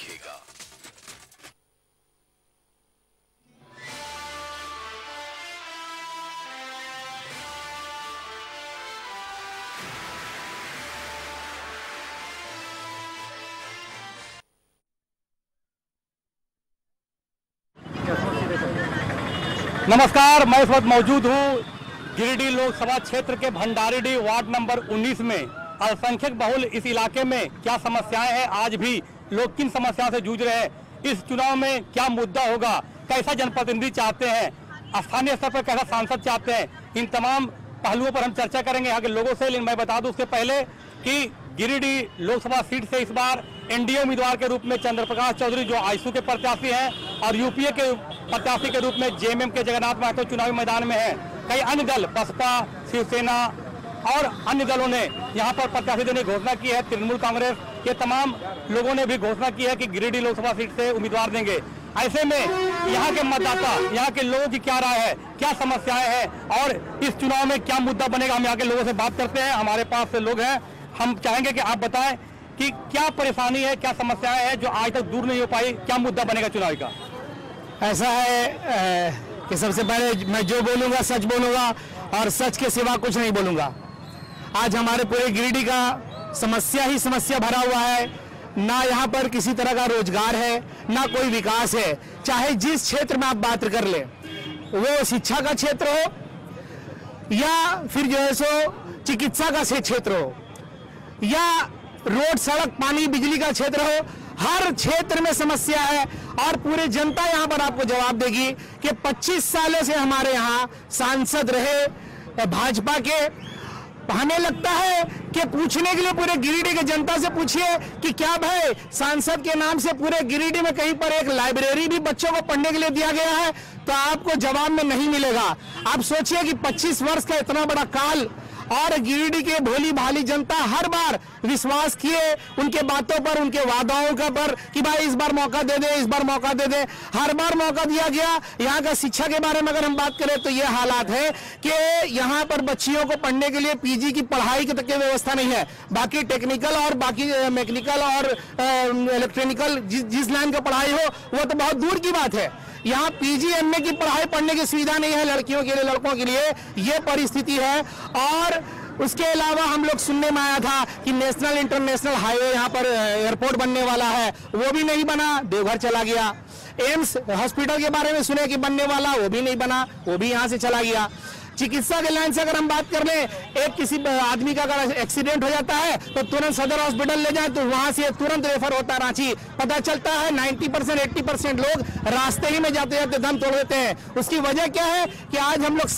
दिखेगा। नमस्कार, मैं इस वक्त मौजूद हूँ गिरिडीह लोकसभा क्षेत्र के भंडारीडीह वार्ड नंबर 19 में। अल्पसंख्यक बहुल इस इलाके में क्या समस्याएं हैं, आज भी लोग किन समस्याओं से जूझ रहे हैं, इस चुनाव में क्या मुद्दा होगा, कैसा जनप्रतिनिधि चाहते हैं, स्थानीय स्तर पर कैसा सांसद चाहते हैं, इन तमाम पहलुओं पर हम चर्चा करेंगे यहाँ के लोगों से। लेकिन मैं बता दूं उससे पहले कि गिरिडीह लोकसभा सीट से इस बार एनडीए उम्मीदवार के रूप में चंद्रप्रकाश चौधरी जो आईसू के प्रत्याशी हैं और यूपीए के प्रत्याशी के रूप में जेएमएम के जगन्नाथ महतो चुनावी मैदान में है। कई अन्य दल बसपा, शिवसेना और अन्य दलों ने यहाँ पर प्रत्याशी देने की घोषणा की है। तृणमूल कांग्रेस के तमाम लोगों ने भी घोषणा की है कि गिरिडीह लोकसभा सीट से उम्मीदवार देंगे। ऐसे में यहाँ के मतदाता, यहाँ के लोगों की क्या राय है, क्या समस्याएं हैं और इस चुनाव में क्या मुद्दा बनेगा, हम यहाँ के लोगों से बात करते हैं। हमारे पास लोग हैं, हम चाहेंगे कि आप बताएं कि क्या परेशानी है, क्या समस्याएं हैं जो आज तक दूर नहीं हो पाई, क्या मुद्दा बनेगा चुनाव का। ऐसा है कि सबसे पहले मैं जो बोलूंगा सच बोलूंगा और सच के सिवा कुछ नहीं बोलूंगा। आज हमारे पूरे गिरिडीह का समस्या ही समस्या भरा हुआ है। ना यहाँ पर किसी तरह का रोजगार है, ना कोई विकास है। चाहे जिस क्षेत्र में आप बात कर ले, वो शिक्षा का क्षेत्र हो या फिर जो है सो चिकित्सा का क्षेत्र हो या रोड, सड़क, पानी, बिजली का क्षेत्र हो, हर क्षेत्र में समस्या है। और पूरी जनता यहाँ पर आपको जवाब देगी कि 25 सालों से हमारे यहाँ सांसद रहे भाजपा के। हमें लगता है कि पूछने के लिए पूरे गिरिडीह की जनता से पूछिए कि क्या भाई सांसद के नाम से पूरे गिरिडीह में कहीं पर एक लाइब्रेरी भी बच्चों को पढ़ने के लिए दिया गया है, तो आपको जवाब में नहीं मिलेगा। आप सोचिए कि 25 वर्ष का इतना बड़ा काल और गिरिडीह के भोली भाली जनता हर बार विश्वास किए उनके बातों पर, उनके वादाओं का पर कि भाई इस बार मौका दे दे, इस बार मौका दे दे। हर बार मौका दिया गया। यहाँ का शिक्षा के बारे में अगर हम बात करें तो ये हालात है कि यहाँ पर बच्चियों को पढ़ने के लिए पीजी की पढ़ाई की तक व्यवस्था नहीं है। बाकी टेक्निकल और बाकी मैकेनिकल और इलेक्ट्रॉनिकल जिस लाइन का पढ़ाई हो वो तो बहुत दूर की बात है। यहाँ पीजी एमए की पढ़ाई पढ़ने की सुविधा नहीं है लड़कियों के लिए, लड़कों के लिए ये परिस्थिति है। और उसके अलावा हम लोग सुनने में आया था कि नेशनल इंटरनेशनल हाईवे यहाँ पर एयरपोर्ट बनने वाला है, वो भी नहीं बना, देवघर चला गया। एम्स हॉस्पिटल के बारे में सुने कि बनने वाला, वो भी नहीं बना, वो भी यहाँ से चला गया। चिकित्सा के लाइन से अगर हम बात कर लें, एक किसी आदमी का अगर एक्सीडेंट हो जाता है तो तुरंत सदर हॉस्पिटल ले जाए तो वहां से तुरंत रेफर होता है रांची। पता चलता है 90% 80% लोग रास्ते ही में जाते जाते दम तोड़ देते हैं। उसकी वजह क्या है कि आज हम लोग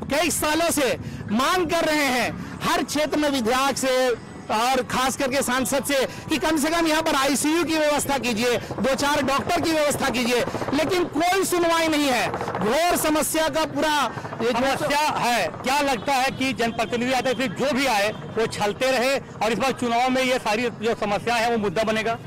कई सालों से मांग कर रहे हैं हर क्षेत्र में विधायक से और खास करके सांसद से कि कम से कम यहाँ पर आईसीयू की व्यवस्था कीजिए, 2-4 डॉक्टर की व्यवस्था कीजिए, लेकिन कोई सुनवाई नहीं है। घोर समस्या का पूरा समस्या है। क्या लगता है कि जनप्रतिनिधि आते फिर जो भी आए वो छलते रहे और इस बार चुनाव में ये सारी जो समस्या है वो मुद्दा बनेगा?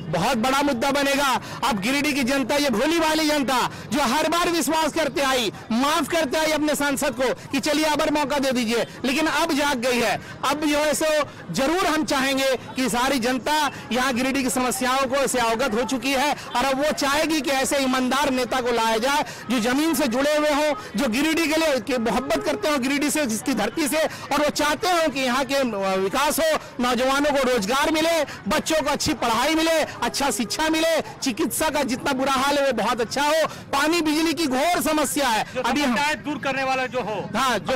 बहुत बड़ा मुद्दा बनेगा। अब गिरिडीह की जनता, ये भोली वाली जनता जो हर बार विश्वास करते आई, माफ करते आई अपने सांसद को कि चलिए अब मौका दे दीजिए, लेकिन अब जाग गई है। अब जो है सो जरूर हम चाहेंगे कि सारी जनता यहाँ गिरिडीह की समस्याओं को ऐसे अवगत हो चुकी है और अब वो चाहेगी कि ऐसे ईमानदार नेता को लाया जाए जो जमीन से जुड़े हुए हों, जो गिरिडीह के लिए मोहब्बत करते हो गिरिडीह से, जिसकी धरती से, और वो चाहते हो कि यहाँ के विकास हो, नौजवानों को रोजगार मिले, बच्चों को अच्छी पढ़ाई मिले, अच्छा शिक्षा मिले, चिकित्सा का जितना बुरा हाल है वो बहुत अच्छा हो, पानी बिजली की घोर समस्या है। अभी हम दूर करने वाला जो हो, हाँ, जो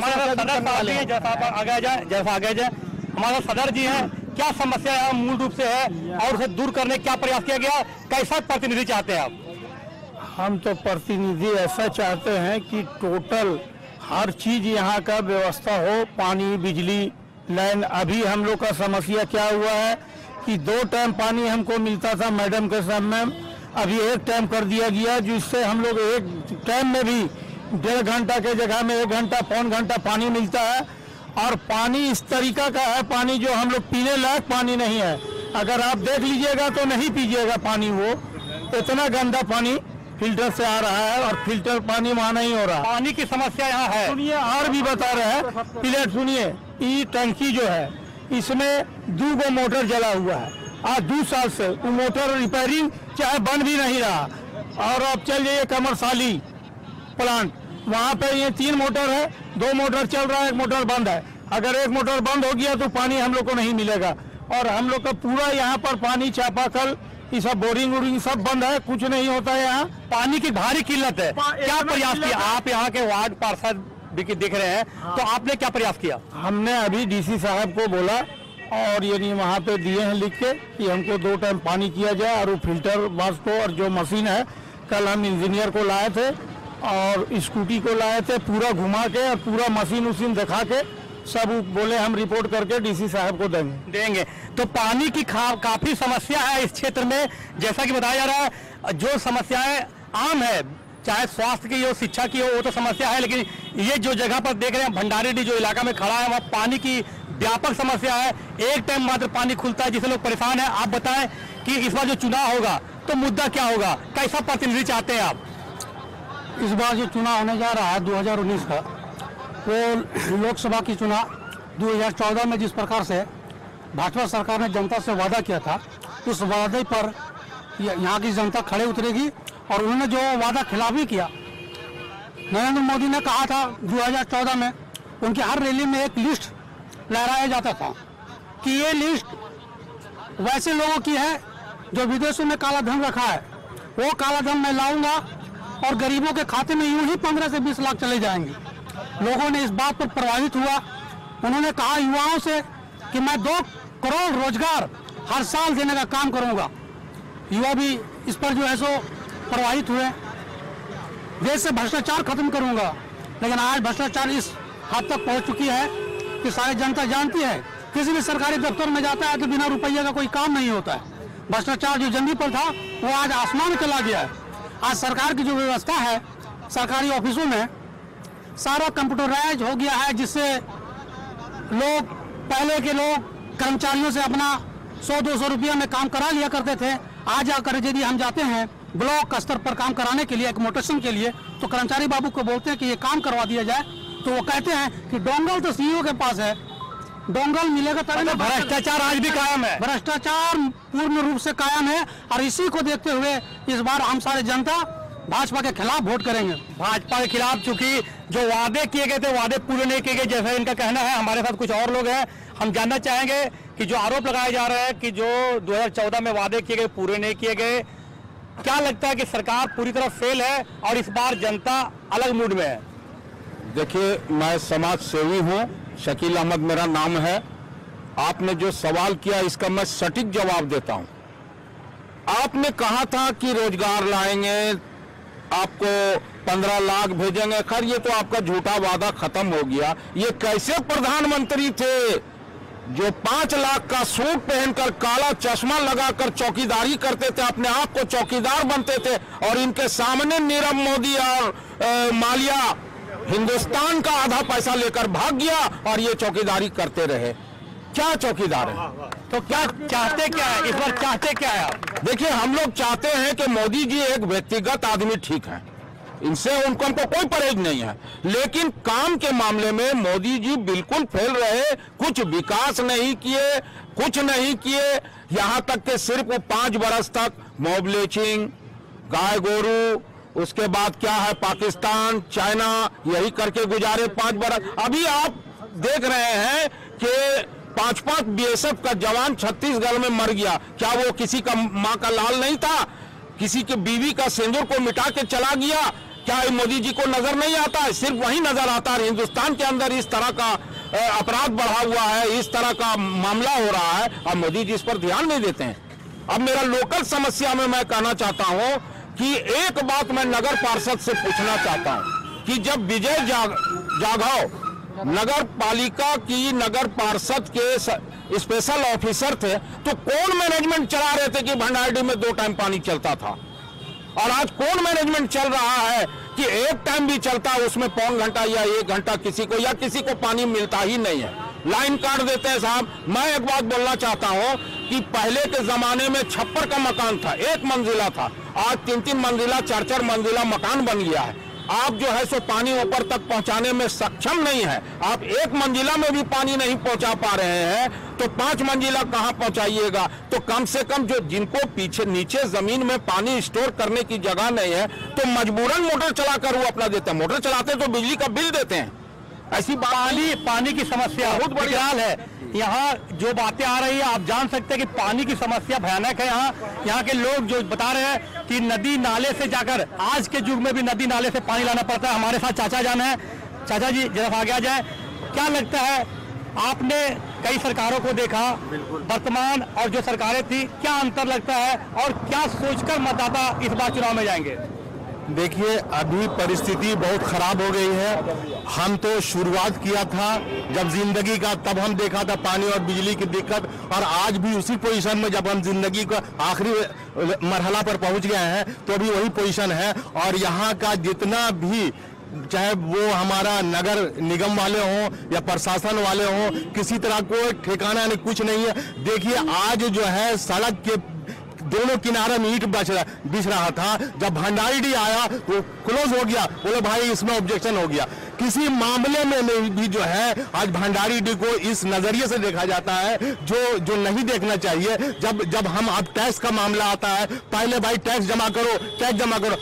आगे जाए हमारा सदर जी हैं, क्या समस्या है मूल रूप से है और उसे दूर करने क्या प्रयास किया गया, कैसा प्रतिनिधि चाहते हैं आप? हम तो प्रतिनिधि ऐसा चाहते हैं कि टोटल हर चीज यहाँ का व्यवस्था हो, पानी, बिजली, लाइन। अभी हम लोग का समस्या क्या हुआ है कि 2 टाइम पानी हमको मिलता था मैडम के समय, अभी 1 टाइम कर दिया गया, जिससे हम लोग 1 टाइम में भी 1.5 घंटा के जगह में 1 घंटा, पौन घंटा पानी मिलता है। और पानी इस तरीका का है, पानी जो हम लोग पीने लायक पानी नहीं है। अगर आप देख लीजिएगा तो नहीं पीजिएगा पानी, वो इतना गंदा पानी फिल्टर से आ रहा है और फिल्टर पानी वहाँ नहीं हो रहा। पानी की समस्या यहाँ है। सुनिए और भी बता रहे हैं, प्लेट सुनिए, ये टंकी जो है इसमें 2 मोटर जला हुआ है। आज 2 साल से वो मोटर रिपेयरिंग चाहे बन भी नहीं रहा। और अब चल जाइए कमरसाली प्लांट, वहाँ पे ये 3 मोटर है, 2 मोटर चल रहा है, 1 मोटर बंद है। अगर 1 मोटर बंद हो गया तो पानी हम लोग को नहीं मिलेगा। और हम लोग का पूरा यहाँ पर पानी चापाकल ये सब बोरिंग वोरिंग सब बंद है, कुछ नहीं होता है। यहाँ पानी की भारी किल्लत है, क्या प्रयास किया आप? यहाँ के वार्ड पार्षद भी दिख रहे हैं, तो आपने क्या प्रयास किया? हमने अभी डीसी साहब को बोला और यानी वहाँ पे दिए हैं लिख के कि हमको 2 टाइम पानी किया जाए। और वो फिल्टर बस को और जो मशीन है, कल हम इंजीनियर को लाए थे और स्कूटी को लाए थे, पूरा घुमा के और पूरा मशीन उशीन दिखा के सब बोले हम रिपोर्ट करके डीसी साहब को देंगे। तो पानी की काफी समस्या है इस क्षेत्र में, जैसा कि बताया जा रहा है। जो समस्याएं आम है, चाहे स्वास्थ्य की हो, शिक्षा की हो, वो तो समस्या है, लेकिन ये जो जगह पर देख रहे हैं भंडारीडीह जो इलाका में खड़ा है, वहाँ पानी की व्यापक समस्या है। एक टाइम मात्र पानी खुलता है, जिससे लोग परेशान है। आप बताएं कि इस बार जो चुनाव होगा तो मुद्दा क्या होगा, कैसा प्रतिनिधि चाहते हैं आप? इस बार जो चुनाव होने जा रहा है 2019 का, वो लोकसभा की चुनाव 2014 में जिस प्रकार से भाजपा सरकार ने जनता से वादा किया था, उस वादे पर यहाँ की जनता खड़े उतरेगी। और उन्होंने जो वादा खिलाफी किया, नरेंद्र मोदी ने कहा था 2014 में, उनकी हर रैली में एक लिस्ट लहराया जाता था कि ये लिस्ट वैसे लोगों की है जो विदेशों में काला धन रखा है, वो काला धन मैं लाऊंगा और गरीबों के खाते में यूं ही 15 से 20 लाख चले जाएंगे। लोगों ने इस बात पर प्रभावित हुआ। उन्होंने कहा युवाओं से कि मैं 2 करोड़ रोजगार हर साल देने का काम करूंगा। युवा भी इस पर जो है सो प्रभावित हुए। देश से भ्रष्टाचार खत्म करूंगा, लेकिन आज भ्रष्टाचार इस हद तक पहुंच चुकी है कि सारी जनता जानती है, किसी भी सरकारी दफ्तर में जाता है तो बिना रुपये का कोई काम नहीं होता है। भ्रष्टाचार जो जंगी पर था वो आज आसमान में चला गया है। आज सरकार की जो व्यवस्था है सरकारी ऑफिसों में, सारा कंप्यूटराइज हो गया है, जिससे लोग, पहले के लोग कर्मचारियों से अपना 100-200 रुपया में काम करा लिया करते थे। आज आकर यदि हम जाते हैं ब्लॉक स्तर पर काम कराने के लिए, एकमोटेशन के लिए, तो कर्मचारी बाबू को बोलते हैं कि ये काम करवा दिया जाए, तो वो कहते हैं कि डोंगल तो सीईओ के पास है, डोंगल मिलेगा तभी। भ्रष्टाचार आज भी कायम है, भ्रष्टाचार पूर्ण रूप से कायम है। और इसी को देखते हुए इस बार हम सारे जनता भाजपा के खिलाफ वोट करेंगे। भाजपा के खिलाफ, चूंकि जो वादे किए गए थे वादे पूरे नहीं किए गए, जैसा इनका कहना है। हमारे साथ कुछ और लोग हैं, हम जानना चाहेंगे कि जो आरोप लगाए जा रहे हैं कि जो 2014 में वादे किए गए पूरे नहीं किए गए, क्या लगता है कि सरकार पूरी तरह फेल है और इस बार जनता अलग मूड में है? देखिए, मैं समाज सेवी हूँ, शकील अहमद मेरा नाम है। आपने जो सवाल किया इसका मैं सटीक जवाब देता हूँ। आपने कहा था कि रोजगार लाएंगे, आपको 15 लाख भेजेंगे। खैर, ये तो आपका झूठा वादा खत्म हो गया। ये कैसे प्रधानमंत्री थे जो 5 लाख का सूट पहनकर काला चश्मा लगाकर चौकीदारी करते थे, अपने आप को चौकीदार बनते थे, और इनके सामने नीरव मोदी और माल्या हिंदुस्तान का आधा पैसा लेकर भाग गया और ये चौकीदारी करते रहे। क्या चौकीदार है? तो क्या चाहते क्या है इस बार, चाहते क्या है आप? देखिए, हम लोग चाहते हैं कि मोदी जी एक व्यक्तिगत आदमी ठीक है, इनसे उनको कोई परहेज नहीं है, लेकिन काम के मामले में मोदी जी बिल्कुल फेल रहे। कुछ विकास नहीं किए, कुछ नहीं किए। यहां तक कि सिर्फ 5 बरस तक मॉब लिंचिंग, गाय गोरू, उसके बाद क्या है पाकिस्तान, चाइना, यही करके गुजारे 5 बरस। अभी आप देख रहे हैं कि 5-5 बीएसएफ का जवान छत्तीसगढ़ में मर गया। क्या वो किसी का मां का लाल नहीं था? किसी के बीवी का सिंदूर को मिटा के चला गया? क्या मोदी जी को नजर नहीं आता है? सिर्फ वही नजर आता है। हिंदुस्तान के अंदर इस तरह का अपराध बढ़ा हुआ है, इस तरह का मामला हो रहा है, और मोदी जी इस पर ध्यान नहीं देते हैं। अब मेरा लोकल समस्या में मैं कहना चाहता हूं कि एक बात मैं नगर पार्षद से पूछना चाहता हूं कि जब विजय जाधव नगर पालिका की नगर पार्षद के स्पेशल ऑफिसर थे, तो कौन मैनेजमेंट चला रहे थे कि भंडारीडीह में 2 टाइम पानी चलता था? और आज कौन मैनेजमेंट चल रहा है कि 1 टाइम भी चलता है उसमें पौन घंटा या 1 घंटा किसी को पानी मिलता ही नहीं है, लाइन काट देते हैं साहब। मैं एक बात बोलना चाहता हूं कि पहले के जमाने में छप्पर का मकान था, 1 मंजिला था, आज 3-3 मंजिला 4-4 मंजिला मकान बन गया है। आप जो है सो पानी ऊपर तक पहुंचाने में सक्षम नहीं है, आप 1 मंजिला में भी पानी नहीं पहुंचा पा रहे हैं, तो 5 मंजिला कहां पहुंचाइएगा। तो कम से कम जो जिनको पीछे नीचे जमीन में पानी स्टोर करने की जगह नहीं है, तो मजबूरन मोटर चलाकर वो अपना देते हैं। मोटर चलाते तो बिजली का बिल देते हैं। ऐसी पानी की समस्या बहुत बड़ी हाल है। यहाँ जो बातें आ रही है, आप जान सकते हैं कि पानी की समस्या भयानक है। यहाँ के लोग जो बता रहे हैं कि नदी नाले से जाकर, आज के युग में भी नदी नाले से पानी लाना पड़ता है। हमारे साथ चाचा जान है। चाचा जी जरा आगे आ जाए, क्या लगता है, आपने कई सरकारों को देखा, वर्तमान और जो सरकारें थी, क्या अंतर लगता है और क्या सोचकर मतदाता इस बार चुनाव में जाएंगे? देखिए, अभी परिस्थिति बहुत खराब हो गई है। हम तो शुरुआत किया था जब जिंदगी का, तब हम देखा था पानी और बिजली की दिक्कत, और आज भी उसी पोजीशन में जब हम जिंदगी का आखिरी मरहला पर पहुंच गए हैं, तो अभी वही पोजीशन है। और यहाँ का जितना भी, चाहे वो हमारा नगर निगम वाले हों या प्रशासन वाले हों, किसी तरह को ठिकाना नहीं, कुछ नहीं है। देखिए, आज जो है सड़क के दोनों किनारे में ईंट बिछ रहा था, जब भंडारीडीह आया वो क्लोज हो गया, बोले भाई इसमें ऑब्जेक्शन हो गया। किसी मामले में भी जो है आज भंडारीडीह को इस नजरिए से देखा जाता है जो नहीं देखना चाहिए। जब हम अब टैक्स का मामला आता है, पहले भाई टैक्स जमा करो,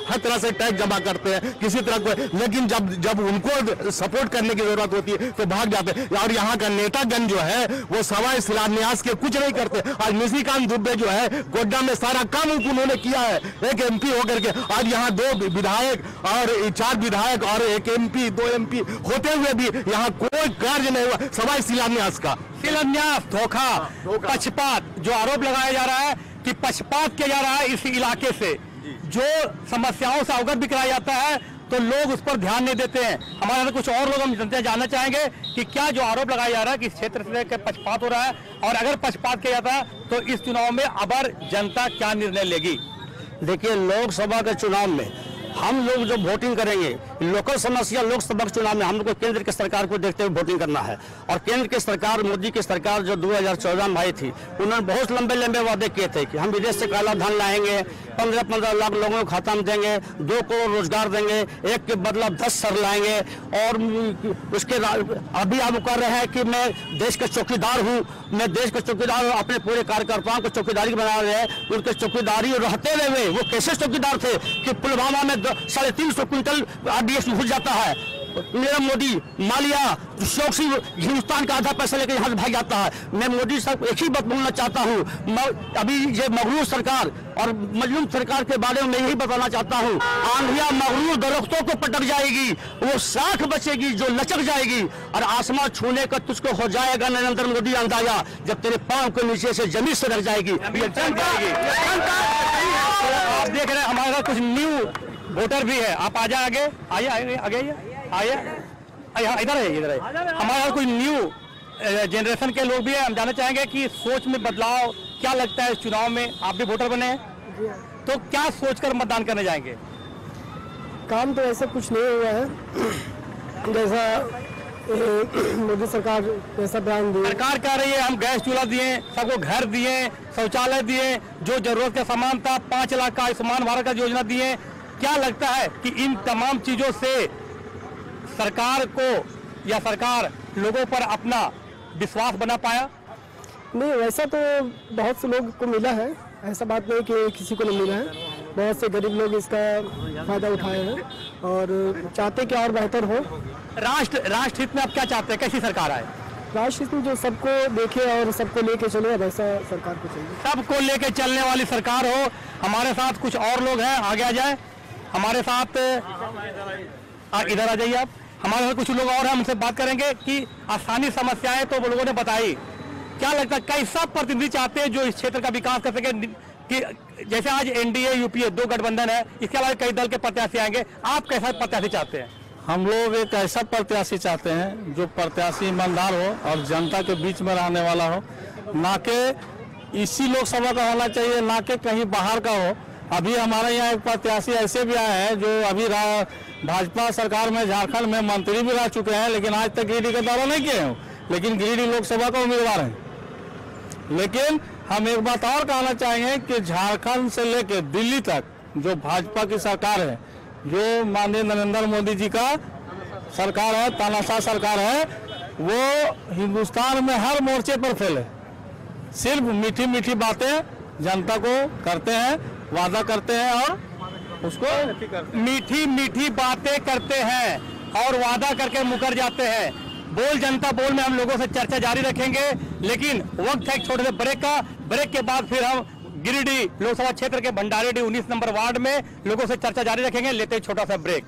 हर तरह से टैक्स जमा करते हैं किसी तरह को, लेकिन जब उनको सपोर्ट करने की जरूरत होती है तो भाग जाते हैं। और यहाँ का नेतागण जो है वो सवाई शिलान्यास के कुछ नहीं करते। आज निशिकांत दुबे जो है गोड्डा में सारा काम उन्होंने किया है, एक MP होकर के। आज यहाँ 2 विधायक और 4 विधायक और एक MP, 2 MP होते हुए भी यहाँ कोई कार्य नहीं हुआ सवाई शिलान्यास का। शिलान्यास, धोखा, पक्षपात, जो आरोप लगाया जा रहा है कि पक्षपात किया जा रहा है इस इलाके से, जो समस्याओं से अवगत भी कराया जाता है तो लोग उस पर ध्यान नहीं देते हैं। हमारे यहाँ कुछ और लोग हम जनता जानना चाहेंगे कि क्या जो आरोप लगाया जा रहा है कि इस क्षेत्र से पक्षपात हो रहा है, और अगर पक्षपात किया जाता है तो इस चुनाव में अबर जनता क्या निर्णय लेगी? देखिए, लोकसभा के चुनाव में हम लोग जो वोटिंग करेंगे, लोकल समस्या, लोकसभा के चुनाव में हम लोग को केंद्र की सरकार को देखते हुए वोटिंग करना है। और केंद्र की सरकार, मोदी की सरकार जो 2014 में आई थी, उन्होंने बहुत लंबे वादे किए थे कि हम विदेश से काला धन लाएंगे, 15-15 लाख लोगों को खाता में देंगे, 2 करोड़ रोजगार देंगे, एक के बदला 10 सर लाएंगे। और उसके अभी आप कर रहे हैं कि मैं देश का चौकीदार हूँ, मैं देश का चौकीदार हूँ, अपने पूरे कार्यकर्ताओं को चौकीदारी बना रहे हैं। उनके चौकीदारी रहते हुए वो कैसे चौकीदार थे कि पुलवामा में 350 क्विंटल RDX घुस जाता है। नीरव मोदी, मालिया, शौक से हिंदुस्तान का आधा पैसा लेकर यहाँ से भाग जाता है। मैं मोदी साहब एक ही बात बोलना चाहता हूँ, अभी ये मगरूर सरकार और मजलूम सरकार के बारे में मैं यही बताना चाहता हूँ, आंधियां मगरूर दरख्तों को पटक जाएगी, वो शाख बचेगी जो लचक जाएगी, और आसमां छूने का तुझको हो जाएगा नरेंद्र मोदी अंदाजा, जब तेरे पांव के नीचे से जमीन से लग जाएगी। आप देख रहे हैं हमारे साथ कुछ न्यू वोटर भी है। आप आ जाए आगे, आइए, इधर है। हमारे यहाँ कोई न्यू जनरेशन के लोग भी हैं। हम जानना चाहेंगे कि सोच में बदलाव क्या लगता है इस चुनाव में? आप भी वोटर बने हैं, तो क्या सोचकर मतदान करने जाएंगे? काम तो ऐसा कुछ नहीं हुआ है जैसा मोदी सरकार जैसा बयान दी। सरकार कह रही है हम गैस चूल्हा दिए, सबको घर दिए, शौचालय दिए, जो जरूरत का सामान था, 5 लाख का आयुष्मान भारत का योजना दिए। क्या लगता है कि इन तमाम चीजों से सरकार को या सरकार लोगों पर अपना विश्वास बना पाया? नहीं, वैसा तो बहुत से लोग को मिला है, ऐसा बात नहीं कि किसी को नहीं मिला है। बहुत से गरीब लोग इसका फायदा उठाए हैं और चाहते कि और बेहतर हो। राष्ट्र हित में आप क्या चाहते हैं, कैसी सरकार आए? राष्ट्र हित में जो सबको देखे और सबको लेके चले, वैसा सरकार को चाहिए। सबको लेके चलने वाली सरकार हो। हमारे साथ कुछ और लोग हैं, आगे आ जाए हमारे साथ, इधर आ जाइए आप। हमारे साथ कुछ लोग और हैं, हमसे बात करेंगे कि स्थानीय समस्याएं तो वो लोगों ने बताई। क्या लगता है कैसा प्रतिनिधि चाहते हैं जो इस क्षेत्र का विकास कर सके? कि जैसे आज NDA UPA 2 गठबंधन है, इसके अलावा कई दल के प्रत्याशी आएंगे, आप कैसा प्रत्याशी चाहते हैं? हम लोग एक ऐसा प्रत्याशी चाहते हैं जो प्रत्याशी ईमानदार हो और जनता के बीच में रहने वाला हो, ना कि इसी लोकसभा का होना चाहिए, ना कि कहीं बाहर का हो। अभी हमारे यहाँ एक प्रत्याशी ऐसे भी आए हैं जो अभी भाजपा सरकार में झारखंड में मंत्री भी रह चुके हैं, लेकिन आज तक गिरिडीह का दौरा नहीं किए हैं, लेकिन गिरिडीह लोकसभा का उम्मीदवार हैं। लेकिन हम एक बात और कहना चाहेंगे कि झारखंड से लेकर दिल्ली तक जो भाजपा की सरकार है, जो माननीय नरेंद्र मोदी जी का सरकार है, तानाशाह सरकार है, वो हिंदुस्तान में हर मोर्चे पर फेल है। सिर्फ मीठी मीठी बातें जनता को करते हैं, वादा करते हैं और उसको मीठी मीठी बातें करते हैं और वादा करके मुकर जाते हैं। बोल जनता बोल में हम लोगों से चर्चा जारी रखेंगे, लेकिन वक्त है एक छोटे से ब्रेक का। ब्रेक के बाद फिर हम गिरिडीह लोकसभा क्षेत्र के भंडारीडीह 19 नंबर वार्ड में लोगों से चर्चा जारी रखेंगे। लेते हैं छोटा सा ब्रेक।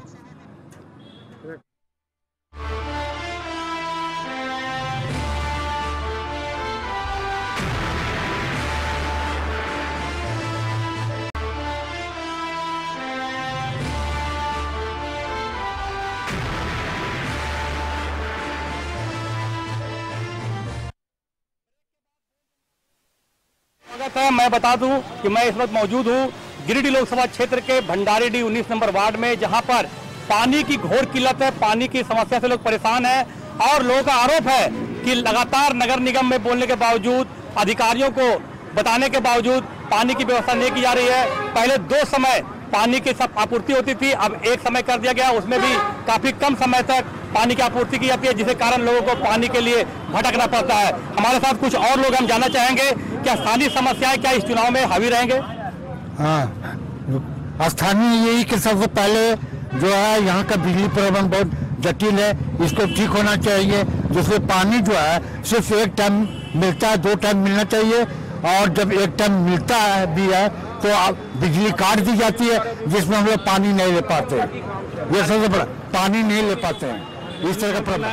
स्वागत है। मैं बता दूं कि मैं इस वक्त मौजूद हूं गिरिडीह लोकसभा क्षेत्र के भंडारीडीह 19 नंबर वार्ड में, जहां पर पानी की घोर किल्लत है, पानी की समस्या से लोग परेशान हैं और लोगों का आरोप है कि लगातार नगर निगम में बोलने के बावजूद, अधिकारियों को बताने के बावजूद पानी की व्यवस्था नहीं की जा रही है। पहले 2 समय पानी की सब आपूर्ति होती थी, अब 1 समय कर दिया गया, उसमें भी काफी कम समय तक पानी की आपूर्ति की जाती है, जिसके कारण लोगों को पानी के लिए भटकना पड़ता है। हमारे साथ कुछ और लोग, हम जानना चाहेंगे क्या स्थानीय समस्याएं क्या इस चुनाव में हावी रहेंगे? हाँ, स्थानीय यही कि सबसे पहले जो है यहाँ का बिजली प्रबंध बहुत जटिल है, इसको ठीक होना चाहिए। जिससे पानी जो है सिर्फ 1 टाइम मिलता है, 2 टाइम मिलना चाहिए, और जब 1 टाइम मिलता है भी है तो बिजली काट दी जाती है, जिसमें हम लोग पानी नहीं ले पाते। ये सबसे बड़ा, पानी नहीं ले पाते हैं, इस तरह का प्रॉब्लम।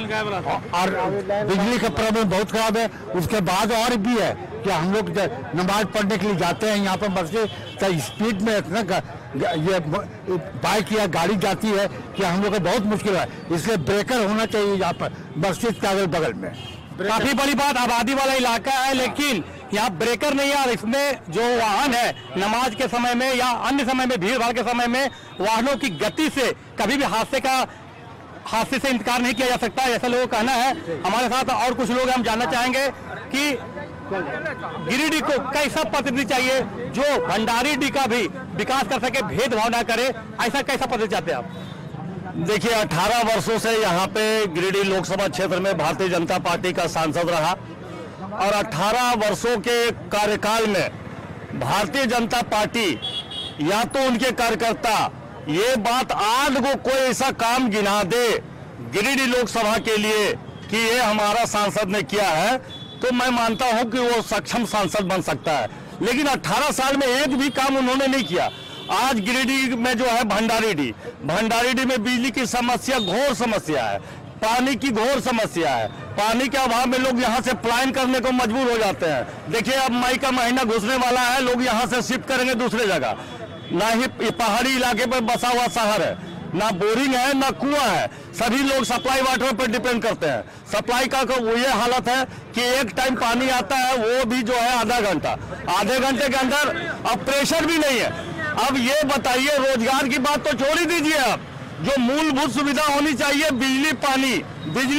और बिजली का प्रॉब्लम बहुत खराब है। उसके बाद और भी है कि हम लोग नमाज पढ़ने के लिए जाते हैं, यहाँ पर बच्चे स्पीड में इतना ये बाइक या गाड़ी जाती है कि हम लोग को बहुत मुश्किल है। इसलिए ब्रेकर होना चाहिए यहाँ पर मस्जिद के अगल बगल में। काफी बड़ी बात, आबादी वाला इलाका है, लेकिन यहाँ ब्रेकर नहीं है। और इसमें जो वाहन है, नमाज के समय में या अन्य समय में, भीड़ भाड़ के समय में, वाहनों की गति से कभी भी हादसे से इनकार नहीं किया जा सकता, ऐसा लोगों का कहना है। हमारे साथ और कुछ लोग, हम जानना चाहेंगे कि गिरिडीह को कैसा प्रतिनिधि चाहिए जो भंडारीडीह का भी विकास कर सके, भेदभाव ना करे, ऐसा कैसा प्रतिनिधि चाहते हैं आप? देखिए, 18 वर्षों से यहाँ पे गिरिडीह लोकसभा क्षेत्र में भारतीय जनता पार्टी का सांसद रहा, और 18 वर्षों के कार्यकाल में भारतीय जनता पार्टी या तो उनके कार्यकर्ता ये बात आज को कोई ऐसा काम गिना दे गिरिडीह लोकसभा के लिए कि ये हमारा सांसद ने किया है, तो मैं मानता हूं कि वो सक्षम सांसद बन सकता है। लेकिन 18 साल में एक भी काम उन्होंने नहीं किया। आज गिरिडीह में जो है भंडारीडीह में बिजली की समस्या, घोर समस्या है, पानी की घोर समस्या है। पानी के अभाव में लोग यहाँ से पलायन करने को मजबूर हो जाते हैं। देखिए, अब मई का महीना घुसने वाला है, लोग यहाँ से शिफ्ट करेंगे दूसरे जगह। ना ही पहाड़ी इलाके पर बसा हुआ शहर है, ना बोरिंग है, ना कुआं है, सभी लोग सप्लाई वाटर पर डिपेंड करते हैं। सप्लाई का वो ये हालत है कि 1 टाइम पानी आता है, वो भी जो है आधे घंटे के अंदर, अब प्रेशर भी नहीं है। अब ये बताइए, रोजगार की बात तो छोड़ ही दीजिए, आप जो मूलभूत सुविधा होनी चाहिए, बिजली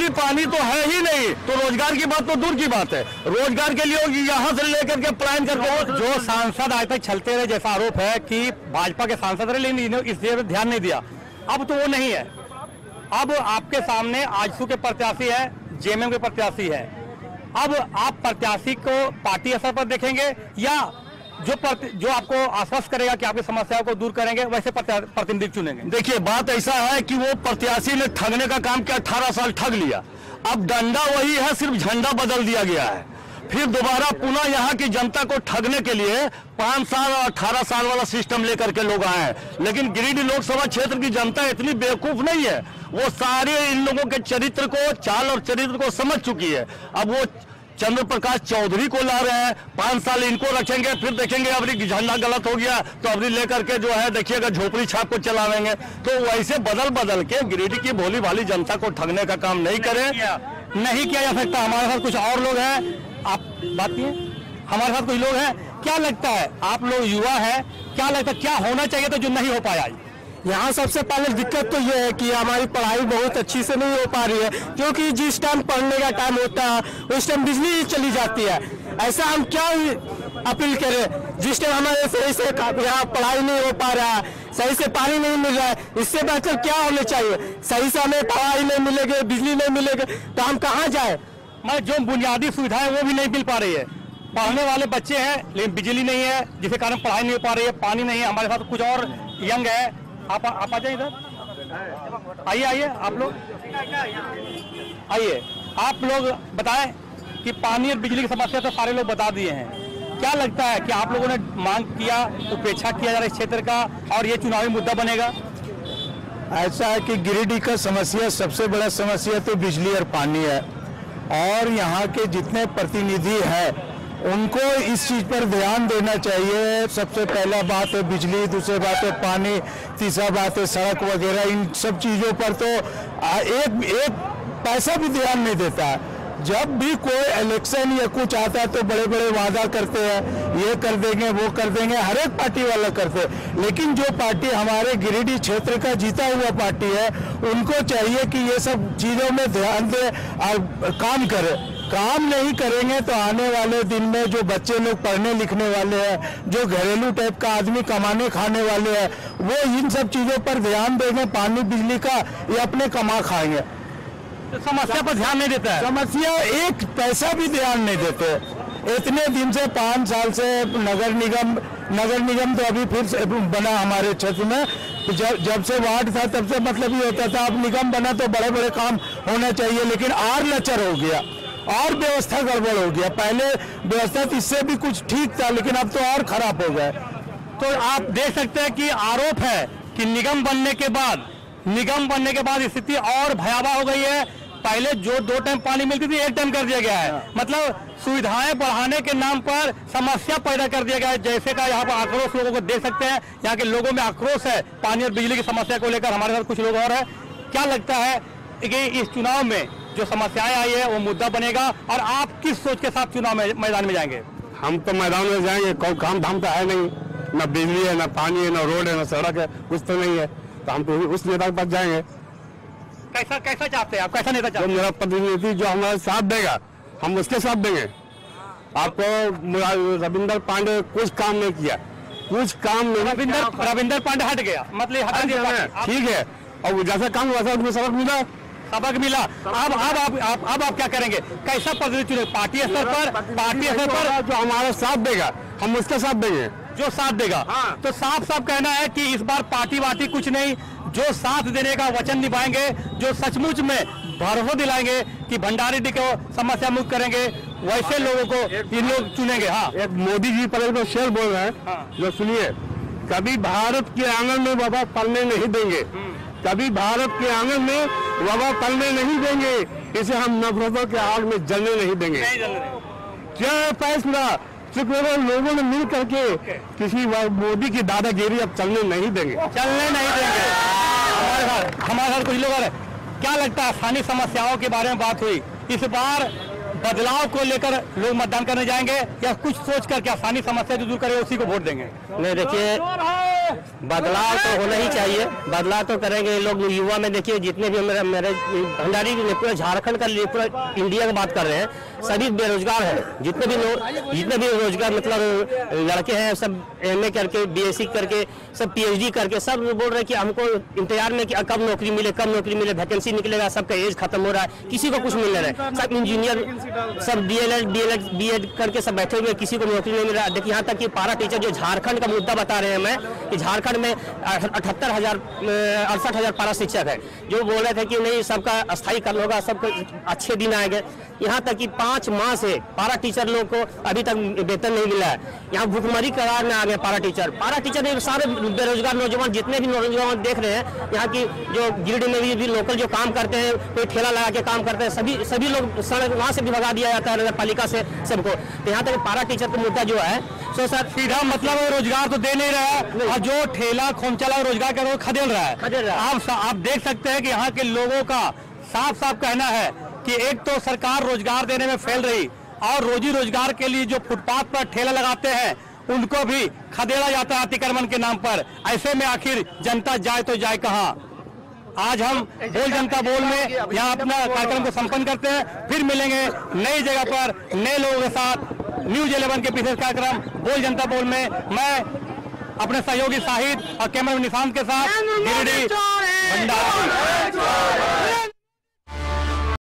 पानी तो है ही नहीं, तो रोजगार की बात तो दूर की बात है। रोजगार के लिए यहाँ से लेकर के प्लान करके जो सांसद आज तक चलते रहे, जैसा आरोप है कि भाजपा के सांसद रहे लेकिन इसलिए ध्यान नहीं दिया, अब तो वो नहीं है। अब आपके सामने आजसू के प्रत्याशी है, जेएमएम के प्रत्याशी है। अब आप प्रत्याशी को पार्टी असर पर देखेंगे या जो आपको आश्वस्त करेगा कि आपकी समस्याओं को दूर करेंगे, वैसे प्रतिनिधि चुनेंगे? देखिए, बात ऐसा है कि वो प्रत्याशी ने ठगने का काम किया, 18 साल ठग लिया। अब डंडा वही है, सिर्फ झंडा बदल दिया गया है। फिर दोबारा पुनः यहाँ की जनता को ठगने के लिए 5 साल और 18 साल वाला सिस्टम लेकर के लोग आए हैं। लेकिन गिरिडीह लोकसभा क्षेत्र की जनता इतनी बेवकूफ नहीं है, वो सारे इन लोगों के चरित्र को, चाल और चरित्र को समझ चुकी है। अब वो चंद्र प्रकाश चौधरी को ला रहे हैं, 5 साल इनको रखेंगे, फिर देखेंगे अबरी झंडा गलत हो गया तो अबरी लेकर के जो है देखिएगा झोपड़ी छाप को चलावेंगे। तो वैसे बदल के गिरिडीह की भोली भाली जनता को ठगने का काम नहीं किया जा सकता। हमारे साथ कुछ और लोग हैं, आप बात कीजिए। हमारे साथ कुछ लोग हैं, क्या लगता है, आप लोग युवा हैं, क्या लगता है क्या होना चाहिए तो जो नहीं हो पाया? यहाँ सबसे पहले दिक्कत तो ये है कि हमारी पढ़ाई बहुत अच्छी से नहीं हो पा रही है, क्योंकि जिस टाइम पढ़ने का टाइम होता है उस टाइम बिजली चली जाती है। ऐसा हम क्या अपील करें, जिस टाइम हमारे सही से यहाँ पढ़ाई नहीं हो पा रहा है, सही से पानी नहीं मिल रहा है। इससे बेहतर क्या होना चाहिए? सही से हमें पढ़ाई नहीं मिलेगी, बिजली नहीं मिलेगी तो हम कहाँ जाए? मैं जो बुनियादी सुविधाएं वो भी नहीं मिल पा रही है। पढ़ने वाले बच्चे हैं लेकिन बिजली नहीं है, जिसके कारण पढ़ाई नहीं हो पा रही है, पानी नहीं है। हमारे साथ कुछ और यंग है, आप आ जाए इधर, आइए आप लोग आइए। आप लोग बताएं कि पानी और बिजली की समस्या तो सारे लोग बता दिए हैं। क्या लगता है कि आप लोगों ने मांग किया, उपेक्षा किया जा रहा है इस क्षेत्र का और ये चुनावी मुद्दा बनेगा? ऐसा है कि गिरिडीह का समस्या, सबसे बड़ा समस्या तो बिजली और पानी है, और यहाँ के जितने प्रतिनिधि हैं उनको इस चीज़ पर ध्यान देना चाहिए। सबसे पहला बात है बिजली, दूसरी बात है पानी, तीसरा बात है सड़क वगैरह। इन सब चीज़ों पर तो एक पैसा भी ध्यान नहीं देता है। जब भी कोई इलेक्शन या कुछ आता है तो बड़े बड़े वादा करते हैं, ये कर देंगे वो कर देंगे, हर एक पार्टी वाला करते हैं। लेकिन जो पार्टी हमारे गिरिडीह क्षेत्र का जीता हुआ पार्टी है, उनको चाहिए कि ये सब चीज़ों में ध्यान दे और काम करे। काम नहीं करेंगे तो आने वाले दिन में जो बच्चे लोग पढ़ने लिखने वाले हैं, जो घरेलू टाइप का आदमी कमाने खाने वाले हैं, वो इन सब चीज़ों पर ध्यान देंगे। पानी बिजली का ये अपने कमा खाएंगे। तो समस्या पर ध्यान नहीं देता है। समस्या एक पैसा भी ध्यान नहीं देते। इतने दिन से 5 साल से नगर निगम तो अभी फिर से बना हमारे क्षेत्र में। जब से वार्ड था तब से मतलब ये होता था, अब निगम बना तो बड़े बड़े काम होना चाहिए, लेकिन और लचर हो गया और व्यवस्था गड़बड़ हो गया। पहले व्यवस्था इससे भी कुछ ठीक था, लेकिन अब तो और खराब हो गया। तो आप देख सकते हैं कि आरोप है कि निगम बनने के बाद स्थिति और भयावह हो गई है। पहले जो 2 टाइम पानी मिलती थी 1 टाइम कर दिया गया है। मतलब सुविधाएं बढ़ाने के नाम पर समस्या पैदा कर दिया गया है। जैसे का यहाँ पर आक्रोश लोगों को देख सकते हैं, यहाँ के लोगों में आक्रोश है पानी और बिजली की समस्या को लेकर। हमारे साथ कुछ लोग और हैं। क्या लगता है कि इस चुनाव में जो समस्याएं आई है वो मुद्दा बनेगा और आप किस सोच के साथ चुनाव में मैदान में जाएंगे? हम तो मैदान में जाएंगे, कोई काम धाम तो है नहीं, ना बिजली है, ना पानी है, ना रोड है, ना सड़क है, कुछ तो नहीं है। तो हम तो उस नेता के पास जाएंगे। कैसा चाहते हैं आप? कैसा नेता चाहते हैं? जो मेरा प्रतिनिधि जो हमारा साथ देगा हम उसके साथ देंगे। आपको रविंदर पांडे कुछ काम नहीं किया, कुछ काम नहीं। रविंदर पांडे हट गया, मतलब हटा दिया, ठीक है। और जैसा काम वैसा उसमें सबक मिला। अब आप क्या करेंगे? कैसा प्रतिनिधि चुने? पार्टी स्तर पर जो हमारा साथ देगा हम उसके साथ देंगे, जो साथ देगा। हाँ। तो साफ कहना है कि इस बार पार्टी वार्टी कुछ नहीं, जो साथ देने का वचन निभाएंगे, जो सचमुच में भरोसा दिलाएंगे कि भंडारीडीह को समस्या मुक्त करेंगे, वैसे लोगों को इन लोग चुनेंगे। हाँ, एक मोदी जी पर एक शेर बोल रहे हैं। हाँ। जो सुनिए, कभी भारत के आंगन में वबा पलने नहीं देंगे, कभी भारत के आंगन में वबा पलने नहीं देंगे, इसे हम नफरतों के आग में जलने नहीं देंगे। क्या फैसला सिर्फ लोगों ने मिल करके किसी मोदी की दादागिरी अब चलने नहीं देंगे। हमारे साथ कुछ लोग और हैं। क्या लगता है स्थानीय समस्याओं के बारे में बात हुई, इस बार बदलाव को लेकर लोग मतदान करने जाएंगे या कुछ सोच कर क्या स्थानीय समस्या जो दूर करे उसी को वोट देंगे? नहीं, देखिए बदलाव तो होना ही चाहिए, बदलाव तो करेंगे लोग। युवा में देखिए जितने भी मेरे भंडारी पूरा झारखंड का पूरा इंडिया की बात कर रहे हैं, सभी बेरोजगार हैं। जितने भी रोजगार मतलब लड़के हैं सब MA करके, BSc करके, सब PhD करके, सब बोल रहे हैं कि हमको इंतजार में कि कब नौकरी मिले, वैकेंसी निकलेगा। सबका एज खत्म हो रहा है, किसी को कुछ मिल नहीं रहा है। सब इंजीनियर, सब DLED B.Ed करके सब बैठे हुए, किसी को नौकरी नहीं मिल रहा है। देखिए यहाँ तक कि पारा टीचर जो झारखंड का मुद्दा बता रहे हैं मैं, कि झारखंड में 68,000 पारा शिक्षक है, जो बोल रहे थे कि नहीं सबका अस्थायीकरण होगा, सबको अच्छे दिन आएंगे। यहाँ तक कि 5 माह से पारा टीचर लोग को अभी तक वेतन नहीं मिला है। यहाँ भुखमरी करार में आ गए पारा टीचर सारे बेरोजगार नौजवान जितने भी नौजवान देख रहे हैं, यहाँ की जो गिरिडीह में भी लोकल जो काम करते हैं, कोई ठेला लगा के काम करते हैं, सभी लोग सड़क वहाँ से भी भगा दिया जाता है नगर पालिका से सबको। तो यहाँ तक पारा टीचर का मुद्दा जो है सो सर सीधा मतलब रोजगार तो दे नहीं रहा है, और जो ठेला खोमचला रोजगार कर रहा है खदेड़ रहा है। आप देख सकते हैं कि यहाँ के लोगों का साफ कहना है कि एक तो सरकार रोजगार देने में फेल रही, और रोजी रोजगार के लिए जो फुटपाथ पर ठेला लगाते हैं उनको भी खदेड़ा जाता है अतिक्रमण के नाम पर। ऐसे में आखिर जनता जाए तो जाए कहां? आज हम बोल जनता बोल में यहाँ अपना कार्यक्रम को संपन्न करते हैं। फिर मिलेंगे नई जगह पर नए लोगों के साथ। न्यूज़ 11 के विशेष कार्यक्रम बोल जनता बोल में मैं अपने सहयोगी शाहिद और कैमरा निशांत के साथ गिरिडीह भंडारी।